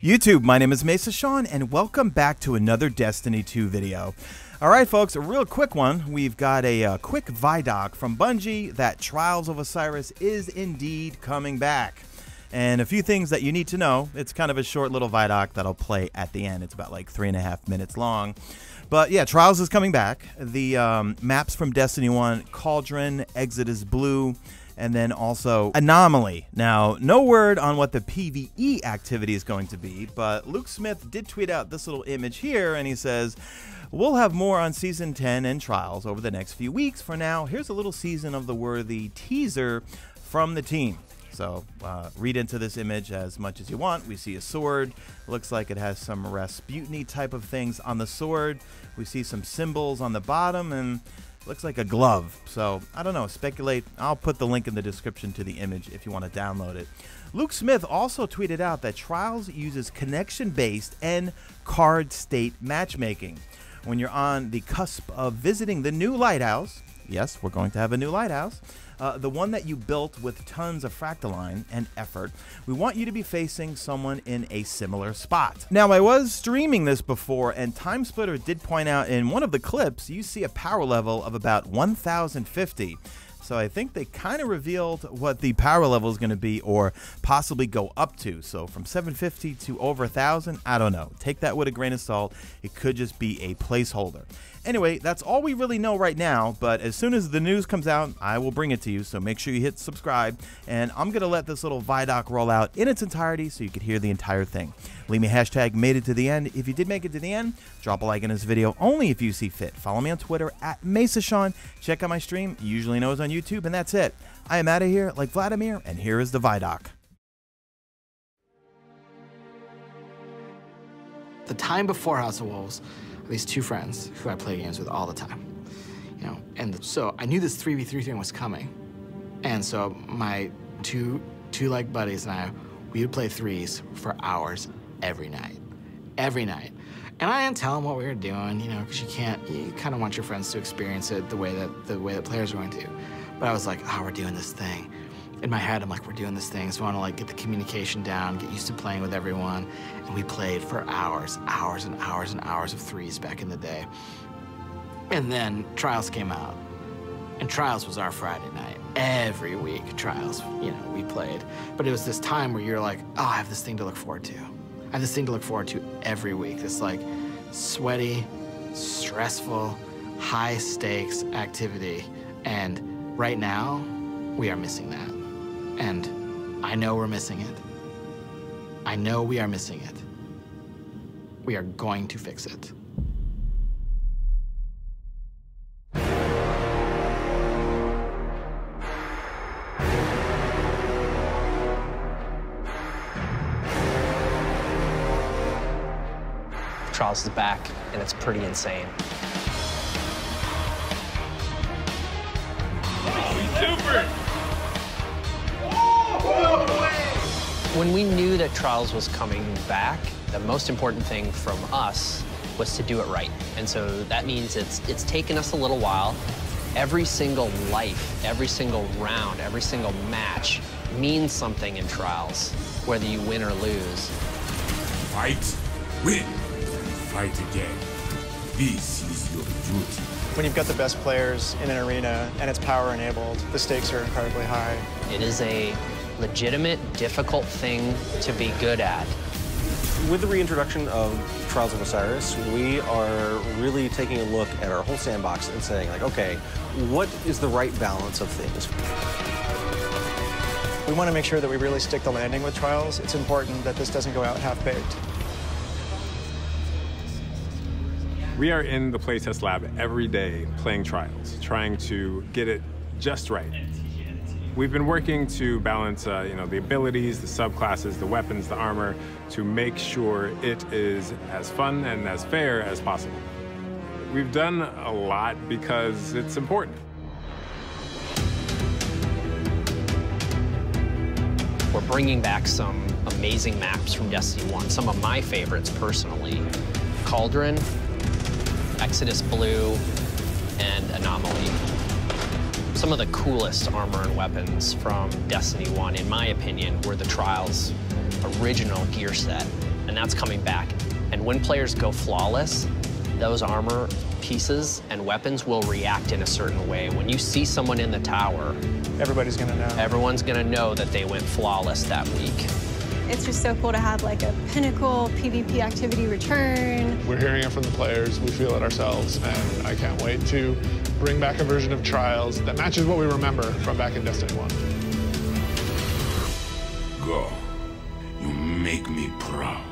YouTube, my name is Mesa Sean, and welcome back to another Destiny 2 video. Alright folks, a real quick one. We've got a quick Vidoc from Bungie that Trials of Osiris is indeed coming back. And a few things that you need to know. It's kind of a short little Vidoc that I'll play at the end. It's about like 3.5 minutes long. But yeah, Trials is coming back. The maps from Destiny 1, Cauldron, Exodus Blue, and then also Anomaly. Now, no word on what the PvE activity is going to be, but Luke Smith did tweet out this little image here, and he says, "We'll have more on Season 10 and Trials over the next few weeks. For now, here's a little Season of the Worthy teaser from the team." So read into this image as much as you want. We see a sword. Looks like it has some Rasputin type of things on the sword. We see some symbols on the bottom, and looks like a glove. So I don't know, speculate. I'll put the link in the description to the image if you want to download it. Luke Smith also tweeted out that Trials uses connection-based and card state matchmaking. When you're on the cusp of visiting the new lighthouse, yes, we're going to have a new lighthouse, the one that you built with tons of Fractaline and effort, we want you to be facing someone in a similar spot. Now, I was streaming this before, and TimeSplitter did point out in one of the clips, you see a power level of about 1050. So I think they kind of revealed what the power level is going to be, or possibly go up to. So from 750 to over 1000, I don't know. Take that with a grain of salt. It could just be a placeholder. Anyway, that's all we really know right now, but as soon as the news comes out, I will bring it to you, so make sure you hit subscribe, and I'm going to let this little Vidoc roll out in its entirety so you can hear the entire thing. Leave me hashtag made it to the end. If you did make it to the end, drop a like in this video only if you see fit. Follow me on Twitter at MesaSean. Check out my stream. You usually know it's on YouTube, and that's it. I am out of here like Vladimir, and here is the Vidoc. The time before House of Wolves, these two friends who I play games with all the time, you know, and so I knew this 3v3 thing was coming, and so my two like buddies and I, we would play threes for hours every night, and I didn't tell them what we were doing, you know, because you kind of want your friends to experience it the way that players are going to, but I was like, oh, we're doing this thing. In my head, I'm like, we're doing this thing, so I want to like get the communication down, get used to playing with everyone, and we played for hours and hours and hours of threes back in the day. And then Trials came out, and Trials was our Friday night. Every week, Trials, you know, we played. But it was this time where you're like, oh, I have this thing to look forward to. I have this thing to look forward to every week. This like sweaty, stressful, high stakes activity. And right now, we are missing that. And I know we're missing it. I know we are missing it. We are going to fix it. Trials is back, and it's pretty insane. Super! When we knew that Trials was coming back, the most important thing from us was to do it right. And so that means it's taken us a little while. Every single life, every single round, every single match means something in Trials, whether you win or lose. Fight, win, fight again. This is your duty. When you've got the best players in an arena and it's power enabled, the stakes are incredibly high. It is a legitimate, difficult thing to be good at. With the reintroduction of Trials of Osiris, we are really taking a look at our whole sandbox and saying, like, okay, what is the right balance of things? We want to make sure that we really stick the landing with Trials. It's important that this doesn't go out half-baked. We are in the playtest lab every day playing Trials, trying to get it just right. We've been working to balance you know, the abilities, the subclasses, the weapons, the armor, to make sure it is as fun and as fair as possible. We've done a lot because it's important. We're bringing back some amazing maps from Destiny 1, some of my favorites personally. Cauldron, Exodus Blue, and Anomaly. Some of the coolest armor and weapons from Destiny 1, in my opinion, were the Trials original gear set. And and that's coming back. And when players go flawless, those armor pieces and weapons will react in a certain way. When you see someone in the tower, Everybody's gonna know. everyone's gonna know that they went flawless that week. It's just so cool to have like a pinnacle PvP activity return. We're hearing it from the players, we feel it ourselves, and I can't wait to bring back a version of Trials that matches what we remember from back in Destiny 1. Go. You make me proud.